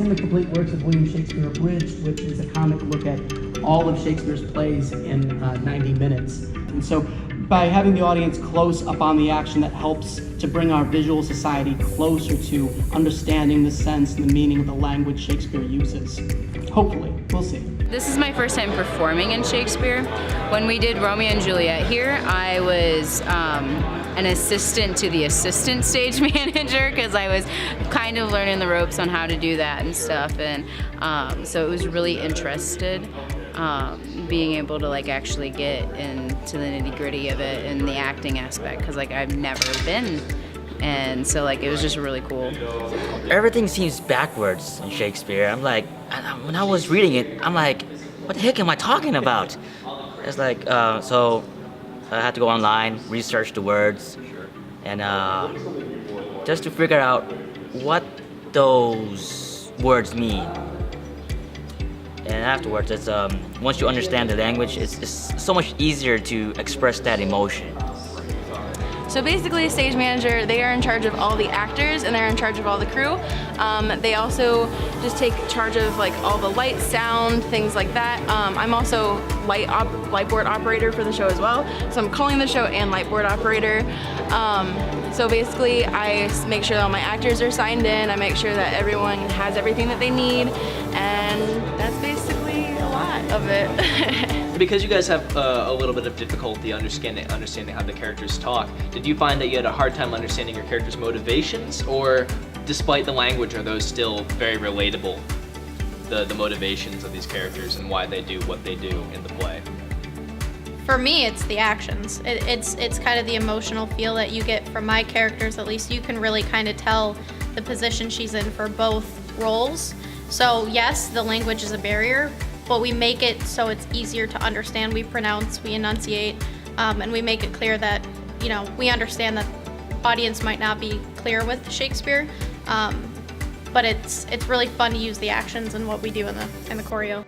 from the complete works of William Shakespeare Abridged, which is a comic look at all of Shakespeare's plays in 90 minutes. And so by having the audience close up on the action, that helps to bring our visual society closer to understanding the sense and the meaning of the language Shakespeare uses. Hopefully, we'll see. This is my first time performing in Shakespeare. When we did Romeo and Juliet here, I was an assistant to the assistant stage manager because I was kind of learning the ropes on how to do that and stuff, and so it was really interested being able to like actually get into the nitty-gritty of it and the acting aspect, because like I've never been, and so like it was just really cool. Everything seems backwards in Shakespeare. I'm like, when I was reading it, I'm like, what the heck am I talking about? It's like, so I had to go online, research the words, and just to figure out what those words mean. And afterwards, it's once you understand the language, it's so much easier to express that emotion. So basically, a stage manager, they are in charge of all the actors and they're in charge of all the crew. They also just take charge of like all the light, sound, things like that. I'm also lightboard operator for the show as well. So I'm calling the show and lightboard operator. So basically, I make sure that all my actors are signed in. I make sure that everyone has everything that they need, and that's basically a lot of it. Because you guys have a little bit of difficulty understanding how the characters talk, did you find that you had a hard time understanding your characters' motivations, or despite the language, are those still very relatable, the motivations of these characters and why they do what they do in the play? For me, it's the actions. It's kind of the emotional feel that you get from my characters. At least you can really kind of tell the position she's in for both roles. So yes, the language is a barrier, but we make it so it's easier to understand. We pronounce, we enunciate, and we make it clear that, you know, we understand that audience might not be clear with Shakespeare, but it's really fun to use the actions and what we do in the choreo.